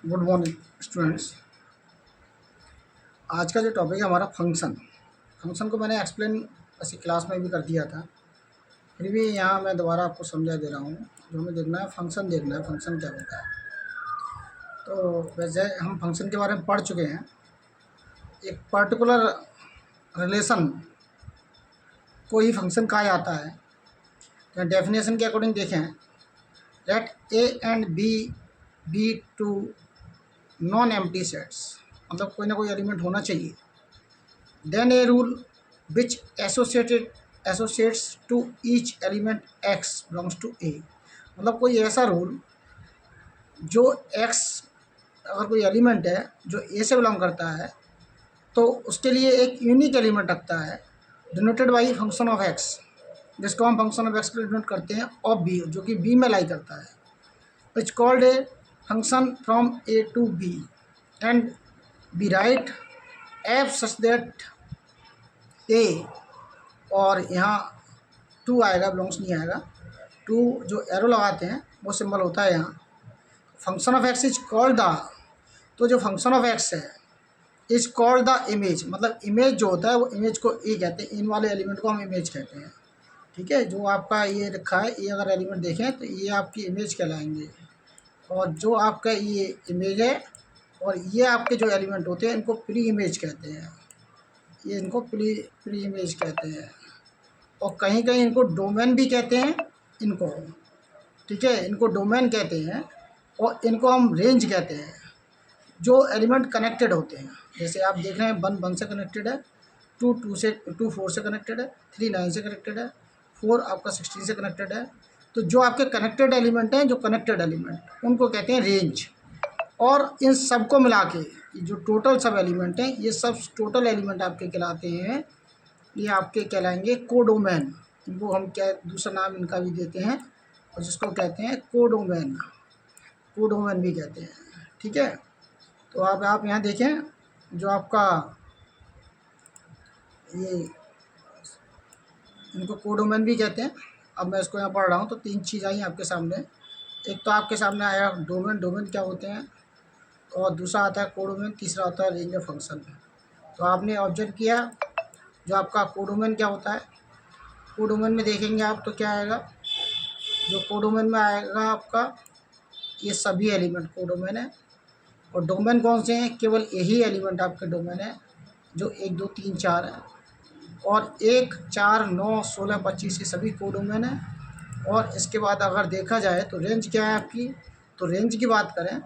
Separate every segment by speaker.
Speaker 1: Good morning students. आज का जो टॉपिक है हमारा फंक्शन को मैंने एक्सप्लेन ऐसी क्लास में भी कर दिया था, फिर भी यहाँ मैं दोबारा आपको समझा दे रहा हूँ। जो हमें देखना है फंक्शन क्या होता है। तो वैसे हम फंक्शन के बारे में पढ़ चुके हैं। एक पर्टिकुलर रिलेशन को ही फंक्शन कहा जाता है। तो डेफिनेशन के अकॉर्डिंग देखें, let A and B two non empty sets, मतलब कोई ना कोई एलिमेंट होना चाहिए। Then a rule which associates to each element x belongs to A, मतलब कोई ऐसा रूल जो एक्स, अगर कोई एलिमेंट है जो ए से बिलोंग करता है तो उसके लिए एक यूनिक एलिमेंट रखता है denoted by function of x, जिसको हम फंक्शन ऑफ एक्स को डिनोट करते हैं ऑफ बी, जो कि बी में लाई करता है। It's called a function from A to B and B right F such that A, और यहाँ टू आएगा, बिलोंग्स नहीं आएगा। टू जो एरो लगाते हैं वो सिंबल होता है यहाँ। Function of x is called the, तो जो फंक्शन ऑफ एक्स है इज कॉल्ड द इमेज, मतलब इमेज जो होता है वो इमेज को ए कहते हैं। इन वाले एलिमेंट को हम इमेज कहते हैं। ठीक है, जो आपका ये रखा है ये अगर एलिमेंट देखें तो ये आपकी इमेज कहलाएंगे, और जो आपका ये इमेज है और ये आपके जो एलिमेंट होते हैं इनको प्री इमेज कहते हैं। ये इनको प्री इमेज कहते हैं, और कहीं कहीं इनको डोमेन भी कहते हैं इनको। ठीक है, इनको डोमेन कहते हैं, और इनको हम रेंज कहते हैं। जो एलिमेंट कनेक्टेड होते हैं, जैसे आप देख रहे हैं 1 से कनेक्टेड है, 2 4 से कनेक्टेड है, 3 9 से कनेक्टेड है, 4 आपका 16 से कनेक्टेड है। तो जो आपके कनेक्टेड एलिमेंट हैं, जो कनेक्टेड एलिमेंट उनको कहते हैं रेंज। और इन सबको मिला के जो टोटल सब एलिमेंट हैं, ये सब टोटल एलिमेंट आपके कहलाते हैं। ये आपके कहलाएंगे कोडोमेन। इनको हम क्या दूसरा नाम इनका भी देते हैं, और जिसको कहते हैं कोडोमेन, कोडोमेन भी कहते हैं। ठीक है, तो आप यहाँ देखें, जो आपका ये इनको कोडोमेन भी कहते हैं। अब मैं इसको यहाँ पढ़ रहा हूँ तो 3 चीज़ आई आपके सामने। एक तो आपके सामने आया डोमेन क्या होते हैं, और दूसरा आता है कोडोमेन, तीसरा होता है रेंज ऑफ फंक्शन। तो आपने ऑब्जर्व किया जो आपका कोडोमेन क्या होता है। कोडोमेन में देखेंगे आप तो क्या आएगा, जो कोडोमेन में आएगा आपका ये सभी एलिमेंट कोडोमेन है। और डोमेन कौन से हैं, केवल यही एलिमेंट आपके डोमेन है जो 1 2 3 4 है, और 1 4 9 16 25 ये सभी कोडोमेन है। और इसके बाद अगर देखा जाए तो रेंज क्या है आपकी, तो रेंज की बात करें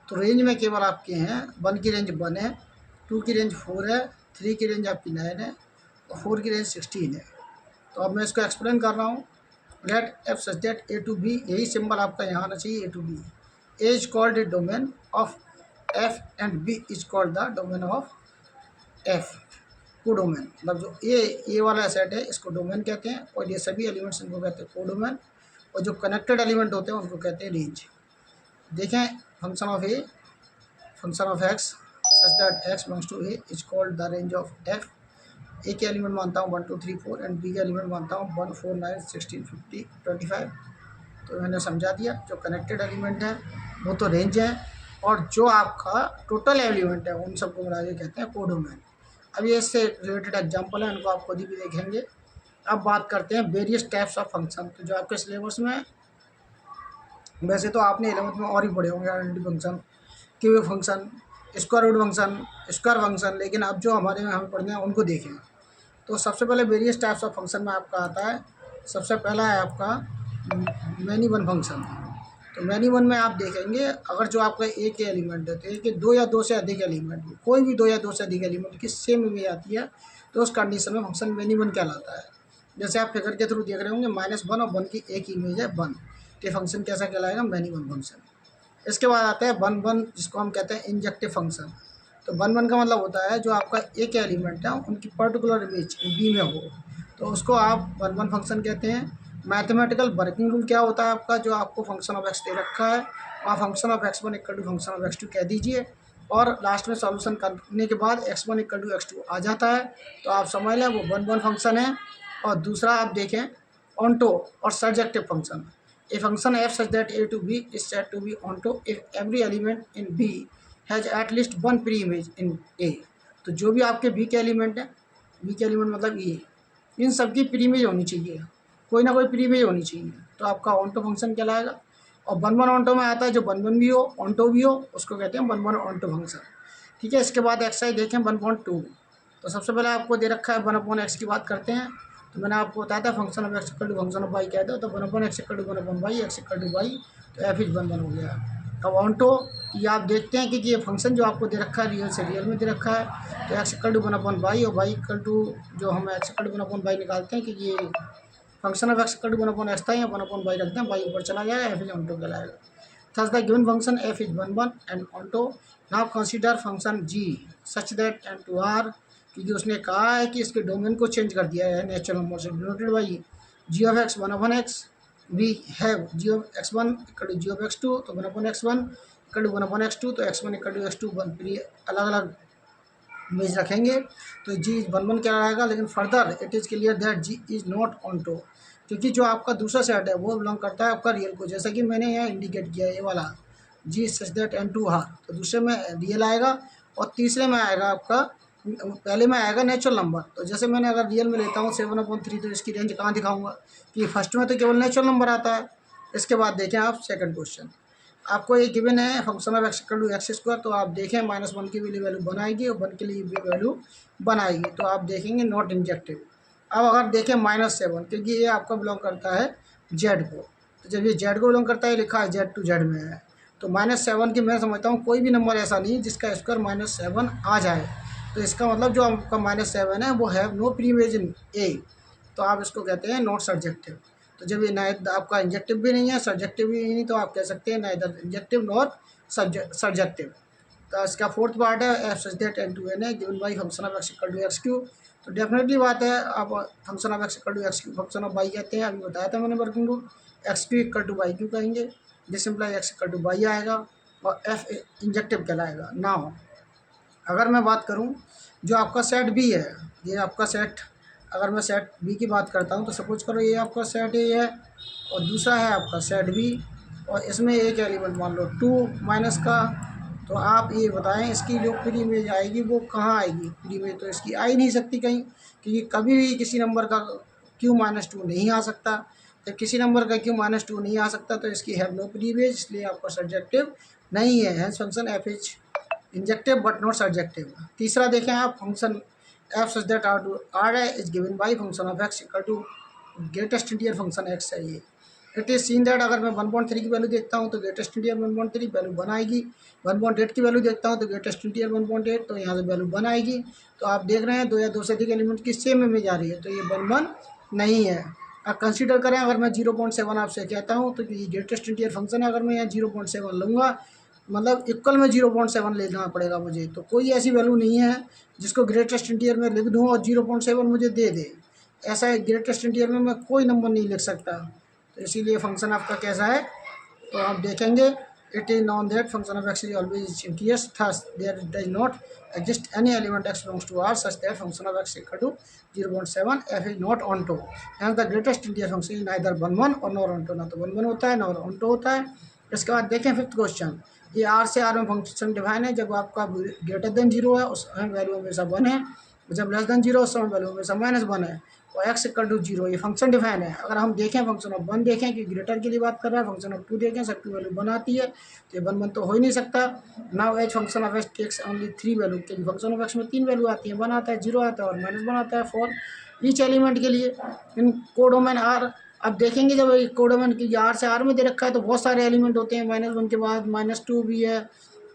Speaker 1: तो रेंज में केवल आपके हैं 1 की रेंज 1 है, 2 की रेंज 4 है, 3 की रेंज आपकी 9 है, और 4 की रेंज 16 है। तो अब मैं इसको एक्सप्लेन कर रहा हूँ। Let F such that A to B, यही सिंबल आपका यहाँ आना चाहिए, A to B. A is called a domain of F and B is called the domain of F. Codomain मतलब जो ए वाला सेट है इसको डोमेन कहते हैं, और ये सभी एलिमेंट्स इनको कहते हैं कोडोमेन, और जो कनेक्टेड एलिमेंट होते हैं उनको कहते हैं रेंज। देखें, function of A, function of x such that x belongs to A is called the range of F. A के एलिमेंट मानता हूँ 1 2 3 4, एंड बी के एलिमेंट मानता हूँ 1 4 9 16 50 25। तो मैंने समझा दिया, जो कनेक्टेड एलिमेंट है वो तो रेंज है, और जो आपका टोटल एलिमेंट है उन सबको मिला के कहते हैं कोडोमेन। अब ये इससे रिलेटेड एग्जांपल है, उनको आप खुद ही भी देखेंगे। अब बात करते हैं वेरियस टाइप्स ऑफ फंक्शन। तो जो आपके सिलेबस में, वैसे तो आपने 11th में और ही पढ़े होंगे, identity function, cubic function, square root function, square function, लेकिन अब जो हमारे में हम पढ़ने हैं उनको देखें। तो सबसे पहले वेरियस टाइप्स ऑफ फंक्शन में आपका आता है, सबसे पहला है आपका मैनी वन फंक्शन। तो मैनी वन में आप देखेंगे, अगर जो आपका एक ही एलिमेंट है, तो एक 2 या 2 से अधिक एलिमेंट, कोई भी 2 या 2 से अधिक एलिमेंट की सेम इमेज आती है, तो उस कंडीशन में फंक्शन मैनी वन कहलाता है। जैसे आप फिगर के थ्रू देख रहे होंगे, -1 और 1 की एक इमेज है 1, तो फंक्शन कैसा कहलाएगा, मैनी वन फंक्शन। इसके बाद आता है 1 1, जिसको हम कहते हैं इंजेक्टिव फंक्शन। तो 1 1 का मतलब होता है जो आपका एक एलिमेंट है उनकी पर्टिकुलर इमेज बी में हो, तो उसको आप 1 1 फंक्शन कहते हैं। मैथमेटिकल वर्किंग रूल क्या होता है आपका, जो आपको फंक्शन ऑफ एक्स दे रखा है, आप function of x1 equal to function of x2 कह दीजिए, और लास्ट में सॉल्यूशन करने के बाद x1 इक्वल टू x2 आ जाता है, तो आप समझ लें वो 1 1 फंक्शन है। और दूसरा आप देखें ऑन्टो और surjective function. A function F such that A to B is said to be onto if every element in B has at least one pre image in A. तो जो भी आपके बी के element है, B के element मतलब ए, इन सब की प्री इमेज होनी चाहिए, कोई ना कोई प्री इमेज होनी चाहिए, तो आपका ऑनटो फंक्शन कहलाएगा। और वन वन ऑनटो में आता है जो वन वन भी हो ऑनटो भी हो, उसको कहते हैं वन वन ऑनटो फंक्शन। ठीक है, इसके बाद एक्सरसाइज देखें 1.2। तो सबसे पहले आपको दे रखा है 1/x की बात करते हैं। तो मैंने आपको बताया था function of x equal to function of y कहते हो, तो 1/x equal to 1/y, x equal to y, तो एफ इज 1 1 हो गया। अब ऑनटो ये आप देखते हैं कि ये फंक्शन जो आपको दे रखा है रियल से रियल में दे रखा है, तो एक्स इक्वल टू 1/y और वाई इक्वल टू जो हम एक्स इक्वल टू 1/y निकालते हैं कि ये function of x equal to 1/x था, या 1/y रखते हैं, वाई ऊपर चला जाएगा, एफ इज ऑनटो कहलाएगा। Thus the given function f is 1 1 and onto. Now consider function g such that and to r, क्योंकि उसने कहा है कि इसके डोमेन को चेंज कर दिया है नेचुरल नंबर से, denoted by g of x 1/x। we have g of x1 equal to g of x2, तो 1/x1 इक्वल टू 1/x2, तो x1 इक्वल टू x2 अलग अलग इमेज रखेंगे, तो g 1 1 क्या रहेगा। लेकिन further it is clear that g is not onto, क्योंकि जो आपका दूसरा सेट है वो बिलोंग करता है आपका रियल को, जैसा कि मैंने यहाँ इंडिकेट किया है ये वाला G such that N to R, तो दूसरे में रियल आएगा और तीसरे में आएगा आपका, पहले में आएगा नेचुरल नंबर। तो जैसे मैंने अगर रियल में लेता हूँ 7/3, तो इसकी रेंज कहाँ दिखाऊंगा कि फर्स्ट में तो केवल नेचुरल नंबर आता है। इसके बाद देखें आप सेकंड क्वेश्चन, आपको ये गिवन है function of x equal to x square, तो आप देखें -1 की भी वैल्यू बनाएगी और 1 के लिए भी वैल्यू बनाएगी, तो आप देखेंगे नॉट इंजेक्टिव। अब अगर देखें -7, क्योंकि ये आपका बिलोंग करता है जेड को, तो जब ये जेड को बिलोंग करता है, लिखा है जेड टू जेड में है, तो -7 की मैं समझता हूँ कोई भी नंबर ऐसा नहीं जिसका स्क्वायर -7 आ जाए, तो इसका मतलब जो आपका -7 है वो have no pre image in A, तो आप इसको कहते हैं नॉट सर्जेक्टिव। तो जब ये ना आपका इंजेक्टिव भी नहीं है सर्जेक्टिव भी नहीं, तो आप कह सकते हैं नाइदर इंजेक्टिव नॉट सर्जेक्टिव। तो इसका फोर्थ पार्ट है F such that N to N है given by function of x equal to x cube, तो डेफिनेटली बात है आप function of x equal to x cube function of y कहते हैं, अभी बताया था मैंने working rule, x cube equal to y cube कहेंगे, जिस simply x equal to y आएगा और एफ इंजेक्टिव कहलाएगा। नाउ अगर मैं बात करूं जो आपका सेट बी है, ये आपका सेट, अगर मैं सेट बी की बात करता हूं तो सपोज करो ये आपका सेट ए है और दूसरा है आपका सेट बी, और इसमें एक एलिमेंट मान लो 2 का, तो आप ये बताएं इसकी जो प्री इमेज आएगी वो कहाँ आएगी। प्री इमेज तो इसकी आ ही नहीं सकती कहीं, क्योंकि कभी भी किसी नंबर का q-2 नहीं आ सकता, जब किसी नंबर का q-2 नहीं आ सकता तो इसकी हैव नो प्री इमेज, इसलिए आपका सब्जेक्टिव नहीं है, hence function F is injective but not subjective. तीसरा देखें आप function F such that R to R है is given by function of x equal to greatest integer function x है ये। इट इज़ सीन दैट अगर मैं 1.3 की value देखता हूँ तो ग्रेटेस्ट इंटीजर 1.3 वैल्यू बनाएगी, 1.8 की वैल्यू देखता हूँ तो ग्रेटेस्ट इंटीजर 1.8, तो यहाँ से वैल्यू बनाएगी। तो आप देख रहे हैं 2 या 2 से अधिक एलिमेंट की सेम इमेज आ रही है, तो ये 1 1 नहीं है। अब कंसीडर करें अगर मैं 0.7 आपसे कहता हूँ तो ये ग्रेटेस्ट इंटीजर फंक्शन है, अगर मैं यहाँ 0.7 लूँगा मतलब इक्वल में 0.7 लेना पड़ेगा मुझे, तो कोई ऐसी वैल्यू नहीं है जिसको ग्रेटेस्ट इंटीजर में लिख दूँ और 0.7 मुझे दे दे, ऐसा ग्रेटेस्ट इंटीजर में मैं कोई नंबर नहीं लिख सकता। तो इसीलिए फंक्शन आपका कैसा है, तो आप देखेंगे it is known that function of x is always integers, thus there does not exist any element x belongs to R such that function of x equal to 0.7 F is not onto, and the greatest integer function is neither 1 1 और nor onto, ना तो 1 1 होता है ना onto होता है। इसके बाद देखें फिफ्थ क्वेश्चन, ये आर से आर में फंक्शन डिफाइन है, जब आपका ग्रेटर देन 0 है उस वैल्यू हमेशा 1 है, जब लेस देन 0 उस वैल्यू हमेशा -1 है, और एक्स इक्वल टू 0 ये फंक्शन डिफाइन है। अगर हम देखें फंक्शन ऑफ 1 देखें कि ग्रेटर के लिए बात कर रहा है, फंक्शन ऑफ 2 देखें सबकी वैल्यू 1 आती है, तो ये 1 1 तो हो ही नहीं सकता। Now as function of x takes only 3 value, क्योंकि फंक्शन ऑफ एक्स में 3 वैल्यू आती है, 1 आता है, 0 आता है और -1 आता है फॉर ईच एलिमेंट के लिए इन कोडोमेन आर। अब देखेंगे जब कोडोमेन की आर से आर में दे रखा है तो बहुत सारे एलिमेंट होते हैं, -1 के बाद -2 भी है,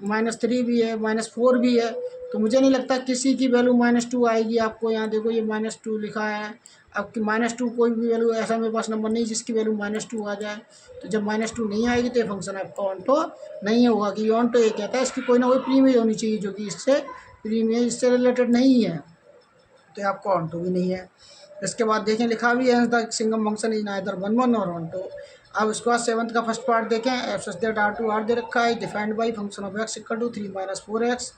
Speaker 1: -3 भी है, -4 भी है, तो मुझे नहीं लगता किसी की वैल्यू -2 आएगी। आपको यहाँ देखो ये -2 लिखा है, आपकी -2 कोई भी वैल्यू ऐसा मेरे पास नंबर नहीं जिसकी वैल्यू -2 आ जाए, तो जब -2 नहीं आएगी तो ये फंक्शन आपका ऑनटो नहीं होगा, कि ऑनटो ये कहता है इसकी कोई ना कोई प्री इमेज होनी चाहिए जो कि इससे प्री इमेज इससे रिलेटेड नहीं है, तो आपका ऑनटो भी नहीं है। इसके बाद देखें लिखा भी है the single function is neither 1 1 और ऑनटो। अब उसके बाद 7th का फर्स्ट पार्ट देखें, f such that R to R दे रखा है defined by function of x equal to 3 - 4x।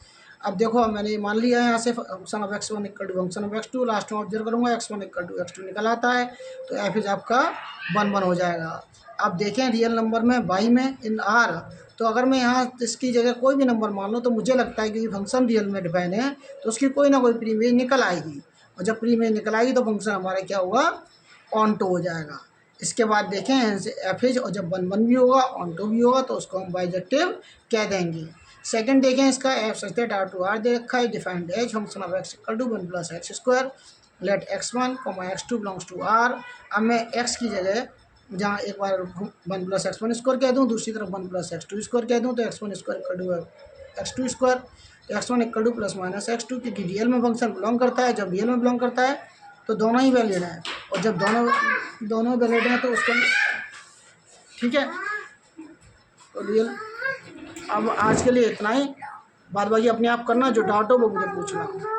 Speaker 1: अब देखो मैंने ये मान लिया है यहाँ से function of x1 equal to function of x2, last में ऑब्जर्व करूँगा x1 इक्वल टू x2 निकल आता है, तो एफ इज आपका 1 हो जाएगा। अब देखें रियल नंबर में y में इन r, तो अगर मैं यहाँ इसकी जगह कोई भी नंबर मान लूँ तो मुझे लगता है कि फंक्शन रियल में डिफाइन है तो उसकी कोई ना कोई प्री इमेज निकल आएगी, और जब प्री इमेज निकल आएगी तो फंक्शन हमारा क्या होगा, ऑन टू हो जाएगा। इसके बाद देखें एफ इज, और जब 1 भी होगा ऑन टू भी होगा तो उसको हम बाइजेक्टिव कह देंगे। सेकंड देखें इसका f such that R to R दे रखा है, defined as function of x equal to 1 plus x square let x1 x2 belongs to r। अब मैं x की जगह जहाँ एक बार 1 प्लस x1 स्क्वायर कह दूँ, दूसरी तरफ 1 प्लस x2 स्क्वायर कह दूँ, तो x1 square equal to x2 square, तो x1 equal two plus minus x2, क्योंकि रियल में फंक्शन बिलोंग करता है। जब रियल में बिलोंग करता है तो दोनों ही वैलिड हैं, और जब दोनों वैलिड हैं तो उसको ठीक है। तो रियल, अब आज के लिए इतना ही, बाद बाकी अपने आप करना, जो डाउट हो वो मुझे पूछना।